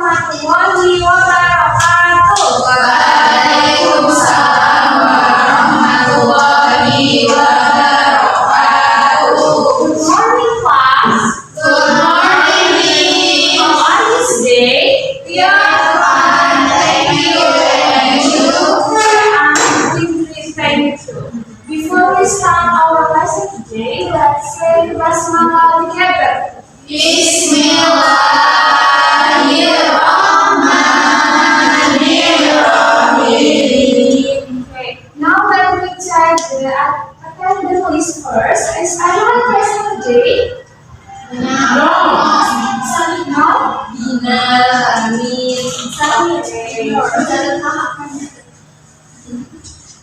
warahmatullahi wabarakatuh. Waalaikumsalam warahmatullahi wabarakatuh. Good morning, class. Good morning. How are you today? We are fine, thank you. And you? I'm doing great, thank you. Before we start our lesson today, let's say basmalah together. Bismillahirrahmanirrahim. Okay, now let me check the attendance list first. Is anyone present today? No. No?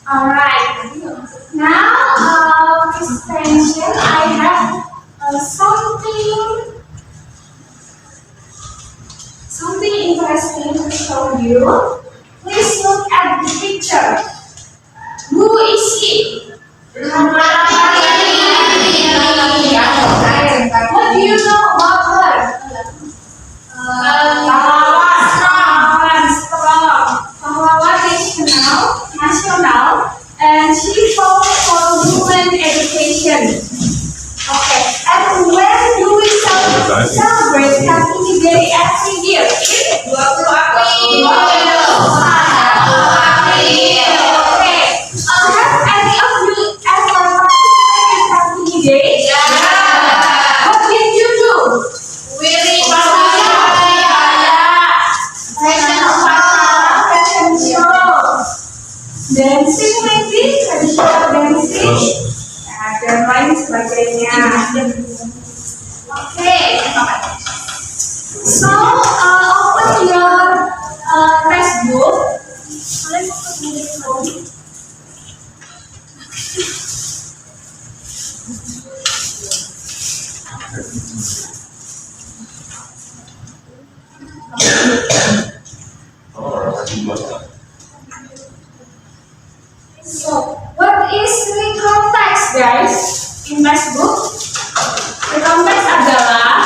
Alright. Now, please attention. I have something interesting to show you. Please look at the picture. Who is he? What do you know about her? Pahlawan nasional, and she fought for women education. Okay, and when do we celebrate Kartini Day every year? 20 April. Okay, have any of you ever participated in Kartini Day? What did you do? Fashion show. Dancing maybe? Traditional dancing? Dan lain sebagainya. Okay. So, open your textbook. So, what is recall text, guys? In textbook, recall text adalah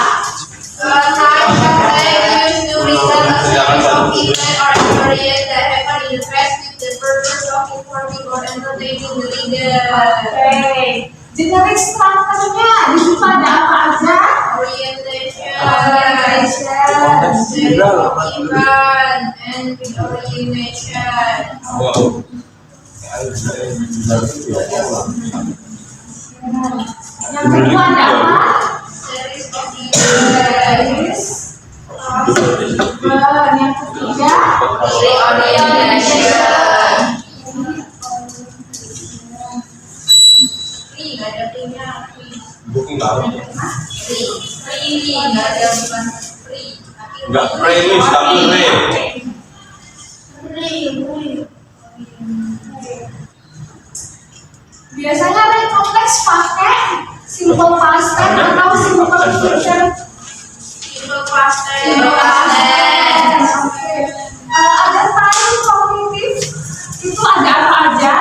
okay. Generic structure-nya di situ ada apa aja? Orientation, and orientation. Yang kedua ada apa? Series of events. Yang ketiga Orientation. Free, nggak ada free-nya. Free, nggak ada bukan free. Enggak premis tapi real. biasanya recall text pakai simple past tense atau simple future. Simple past tense. Ada time kognitif itu ada apa aja?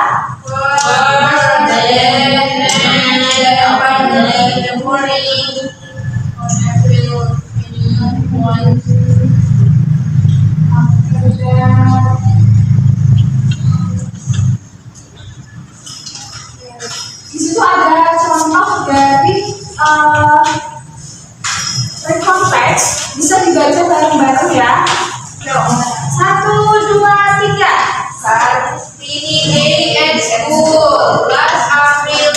Di situ ada contoh dari recall text, bisa dibaca bareng-bareng ya. 1, 2, 3. Kartini Day at school. Last April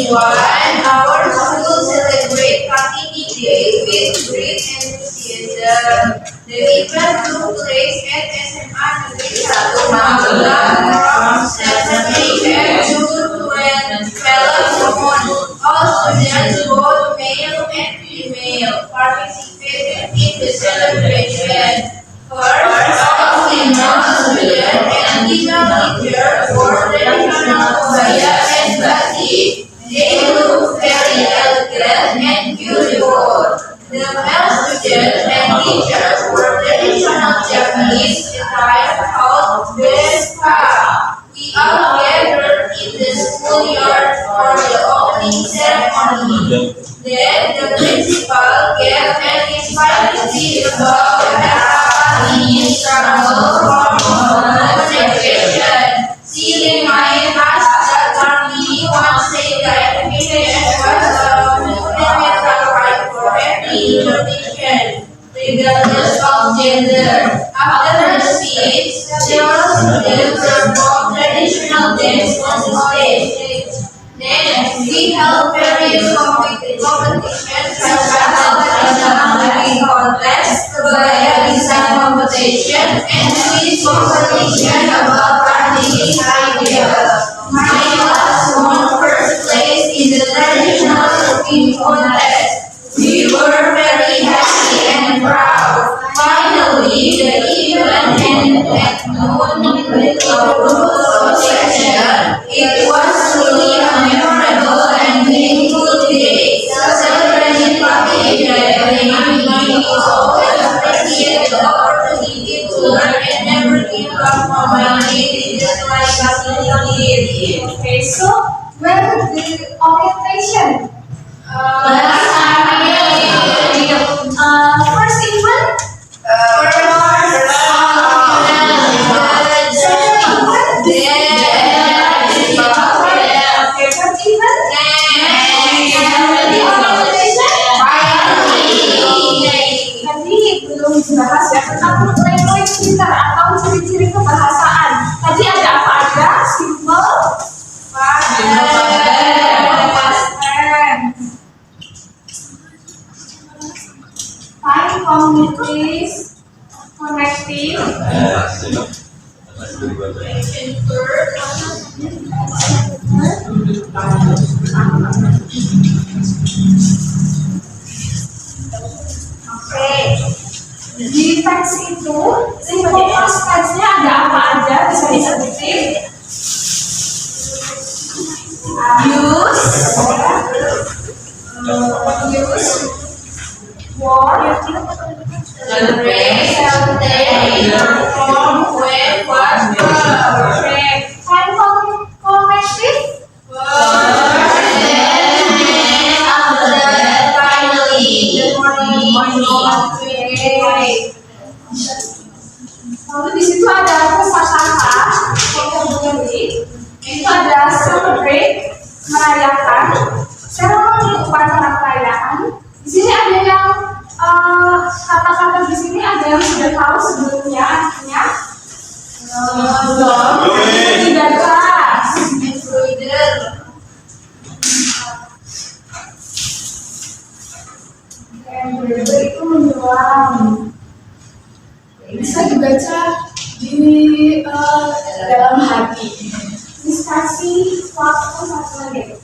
21, our school celebrate Kartini Day with great enthusiasm. The event took place at SMA Negeri 1 Magelang from 7 a.m. to 12 noon. All students, both male and female, participated in the celebration. First, all female students and female teachers wore traditional kebaya and batik. They look very elegant and beautiful. The male students and teachers wore traditional Japanese attire called Vespa. We all gathered in the schoolyard for the opening ceremony. Then the principal gave an inspiring speech about regardless of gender. After the speech, there performed traditional dance on the stage. Then we held various competitions such as the contest, kebaya design competition, and quiz competition about practicing ideas. My class won first place in the traditional cooking contest. We were very happy and proud. Finally, the event ended at noon with a photo session. It was truly a memorable and meaningful day. Celebrating Papi and me always appreciate the opportunity to learn and never give up on my dream, just like Papi did. Okay, so where the orientation? First event? First event? Tadi belum dibahas ya tentang language pintar atau ciri-ciri kebahasaan. Tadi ada apa aja? Simple, fine, communities, connecting, Oke. Di teks itu, simple past tense-nya ada apa aja? Bisa disebutin? Use, word, Celebrate, perform, when, what, okay. Time connected, lalu di situ ada kosakata, vocabulary, itu ada celebrate, merayakan, ceremony upacara perayaan. Di sini ada yang kata-kata di sini ada yang sudah tahu sebelumnya artinya belum, tidak jelas. Embroider itu menyelam. Bisa dibaca di dalam hati. Diskusi waktu 1 menit.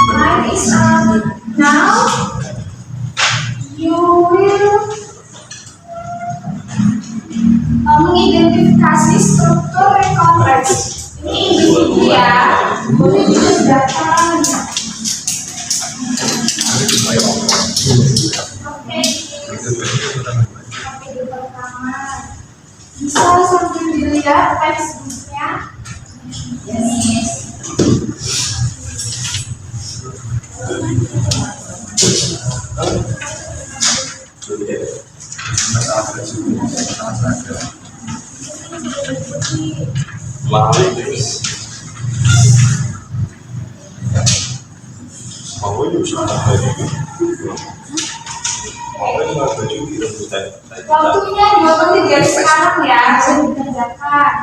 Mine is now you will mengidentifikasi struktur yang kompleks. Ini individu ya, boleh dikerjakan. Oke, pertama bisa sambil dilihat textbooknya. Waktunya 2 menit dari sekarang ya, bisa dikerjakan.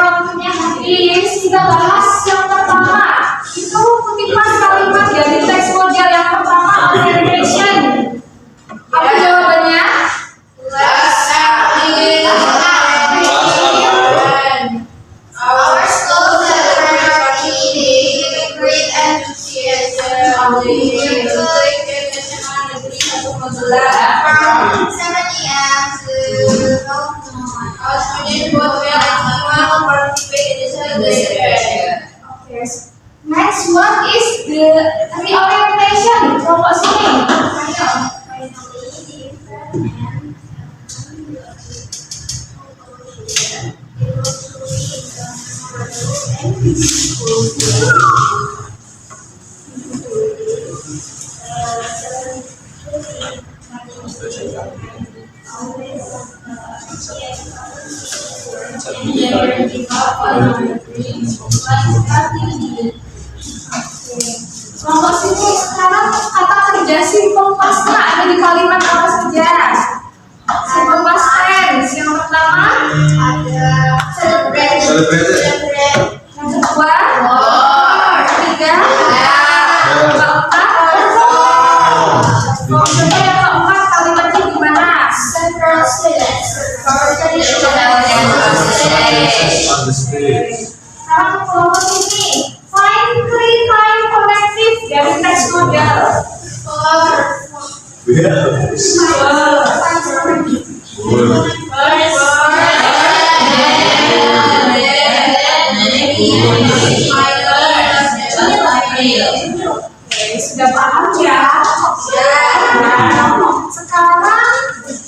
Waktunya habis. Kita bahas yang pertama. Itu kutipan kalimat dari teks model yang pertama, orientation. Apa jawabannya? Our school celebrates Papi Day with great enthusiasm. The year National Negeri 1 Magelang from 7 AM All students both male and female participate in the celebration. Okay. Next one is the reorientation. Kelompok sini. Kelompok sini sekarang kata kerja simple past ada di kalimat apa saja? Simple past tense. Yang pertama Ada celebrate. yang kedua, War. ketiga, keempat, coba yang keempat kalimatnya gimana? Several students. On the stage. Sekarang kelompok ini find three time collective dari teks model. Oke, sudah paham ya? Nah, sekarang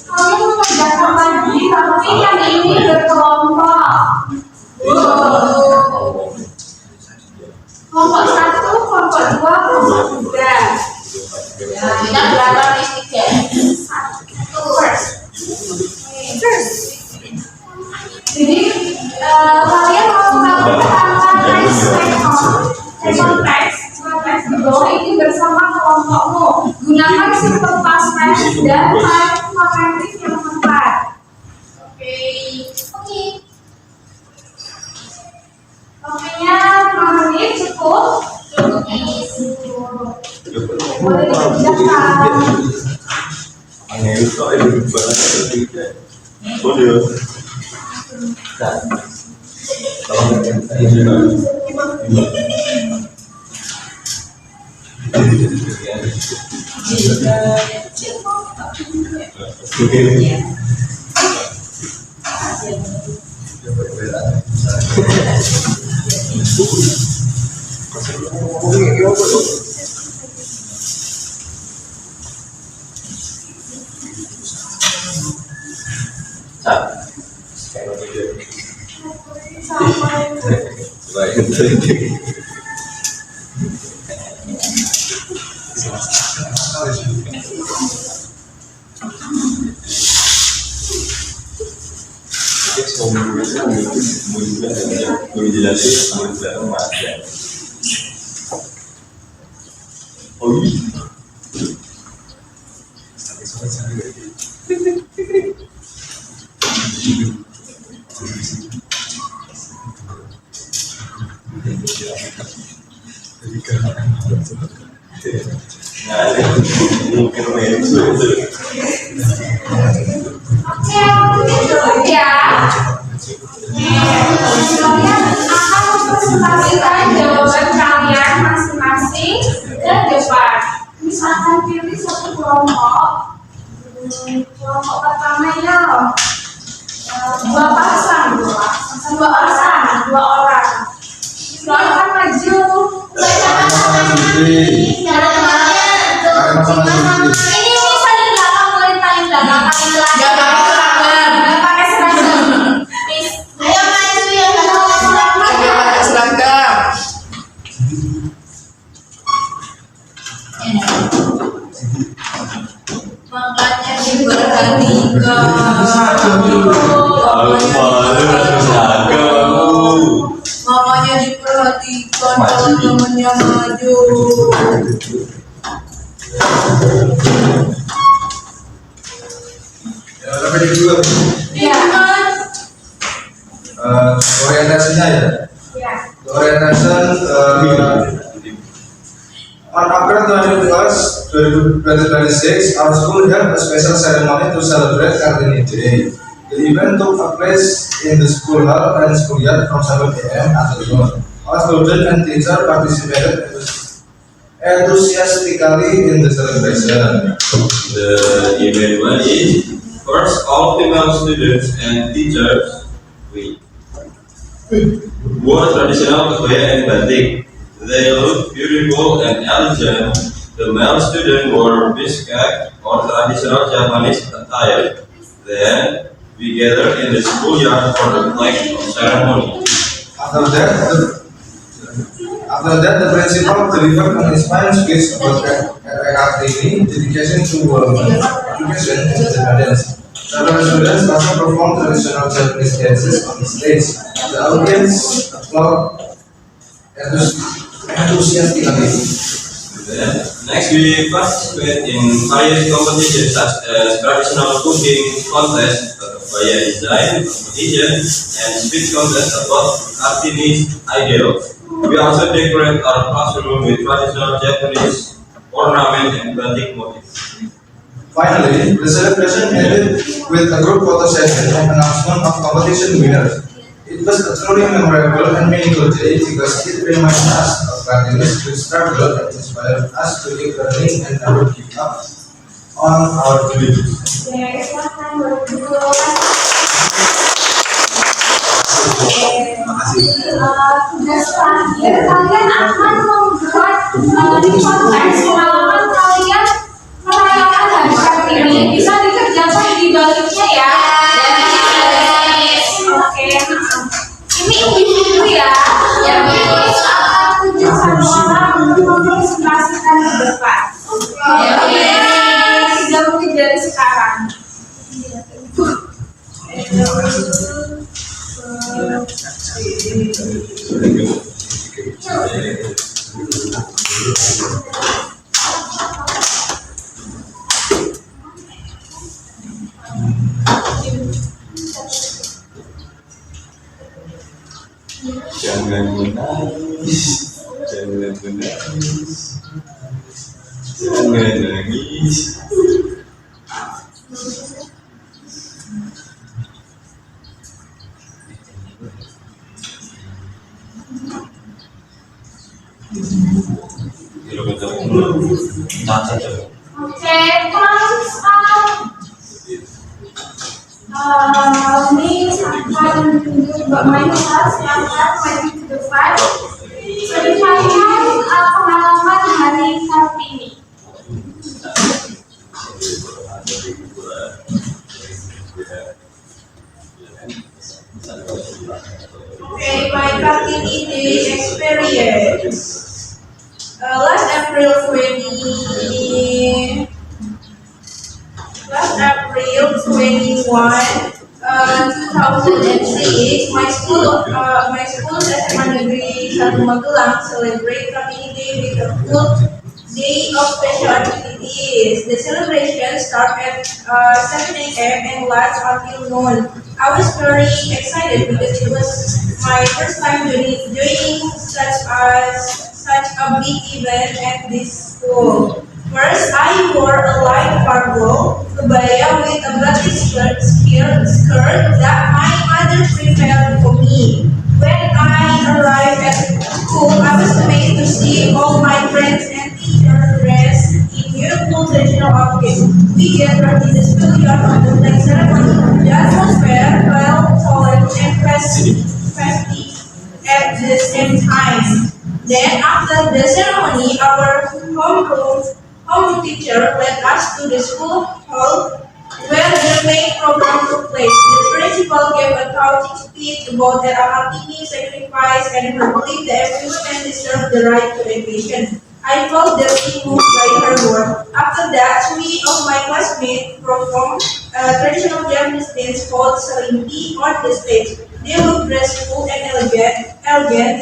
kalian mengerjakan lagi tapi yang ini berkelompok. Kelompok satu, kelompok dua, kelompok tiga. Kita berapa tiga? First. Jadi kalian mau melakukan teks di bawah ini bersama kelompokmu. Gunakan simple past tense dan time collective yang tepat. Oke. Waktunya 5 menit cukup. Boleh dikerjakan. Oke, ya. Kalian akan mempresentasikan jawaban kalian masing-masing ke depan. Misalkan pilih satu kelompok. Kelompok pertama ya, dua orang. Silakan maju. Ini saling belakang, boleh paling belakang, paling belakang. Pakai seragam. Ayo maju yang belakang. Makanya diperhatikan. Mamanya diperhatikan kalau temennya maju. Sampai di dua. Ya. Orientasinya ya. Ya. Orientation on April 2026, our school held a special ceremony to celebrate Kartini Day. The event took place in the school hall and schoolyard from 7 a.m. until noon. All students and teachers participated enthusiastically in the celebration. The event one is First, all female students and teachers wore traditional kebaya and batik. They looked beautiful and elegant. The male student wore bishkek or traditional Japanese attire. Then we gathered in the schoolyard for the flag ceremony. After that, the principal delivered an inspiring speech about Kartini, dedication to education and independence. Several students also performed traditional Japanese dances on the stage. The audience applauded enthusiastically. Then, next we participate in various competitions such as traditional cooking contest, kebaya design competition, and speech contest about Kartini's ideals. We also decorate our classroom with traditional Japanese ornament and batik motifs. Finally, the celebration ended with a group photo session and announcement of competition winners. It was a truly memorable and meaningful day because it reminded us of Kartini's great struggle and inspired us to keep learning and never give up on our dreams. Yes, silakan berdua. Tugas terakhir, kalian akan membuat di kontes pengalaman kalian merayakan hari Kartini. Bisa dikerjakan di baliknya ya. Oke. Ini ibu-ibu ya. Yang terus akan tunjuk satu orang untuk mempresentasikan ke depan. Tidak mungkin dari sekarang. Jangan menangis, jangan menangis, jangan nangis. Oke, terus ini akan bermain silakan maju ke depan. Ceritakan pengalaman hari Kartini. Okay, my Kartini Day experience. Last April 21, 2006, my school SMA Negeri 1 Magelang celebrate Kartini Day with a full day of special activities. The celebration started at 7 a.m. and lasts until noon. I was very excited because it was my first time joining such a big event at this school. First, I wore a light cargo kebaya with a batik skirt that my mother prepared for me. When I arrived at school, I was amazed to see all my friends and teachers dressed in beautiful traditional outfits. We gathered in the schoolyard for the flag ceremony. The atmosphere felt solemn and festive at the same time. Then, after the ceremony, our homeroom teacher led us to the school hall where the main program took place. The principal gave a touching speech about the Kartini sacrifice and her belief that every woman deserves the right to education. I felt deeply moved by her work. After that, three of my classmates performed a traditional Japanese dance called Salimpi on the stage. They looked graceful and elegant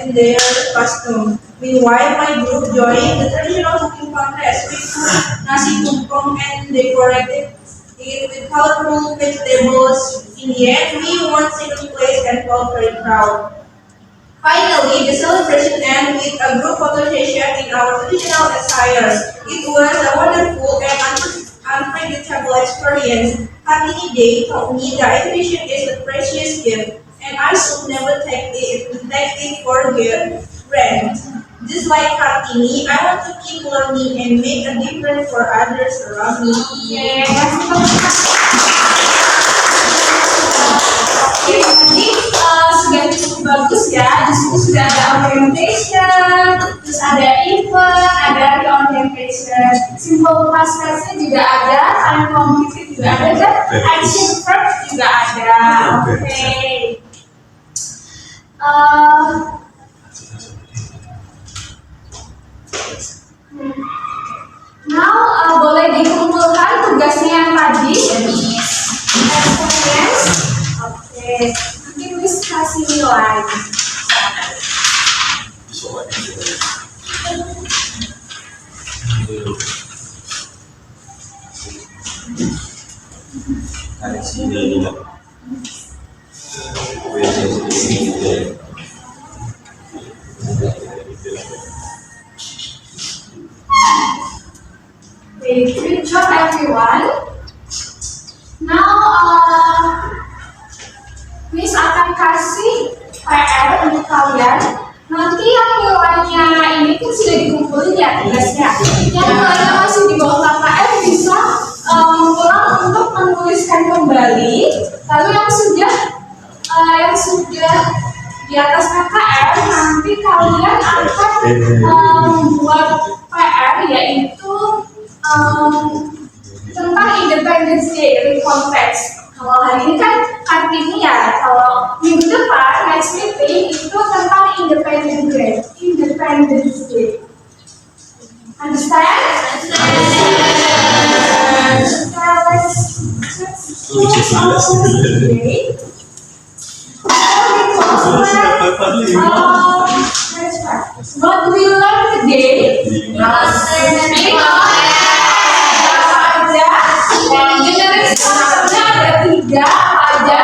in their costume. Meanwhile, my group joined the traditional cooking contest. We cooked nasi tumpeng and decorated it with colorful vegetables. In the end, we won second place and felt very proud. Finally, the celebration ended with a group photo session in our traditional attire. It was a wonderful and unforgettable experience. Kartini Day taught me that education is a precious gift, and I should never take it for granted. Just like Kartini, I want to keep learning and make a difference for others around me. Oke, terus ada event, ada reorientation, simple past tense juga ada, time completed juga ada, dan action verb juga ada. Oke. Now boleh dikumpulkan tugasnya yang tadi. Experience. Oke. Nanti Miss kasih nilai. Okay, good job everyone. Now, Miss akan kasih PR untuk kalian. Nanti yang nilainya ini kan sudah dikumpulin ya tugasnya. Yang nilainya masih di bawah KKR bisa pulang untuk menuliskan kembali. Lalu yang sudah di atas KKR nanti kalian akan membuat PR yaitu tentang Independence Day konteks. Kalau hari ini kan Kartini ya, kalau minggu depan next meeting itu tentang Independence Day. Independence Day. Understand? What we learn today? Generasi ada 3 aja.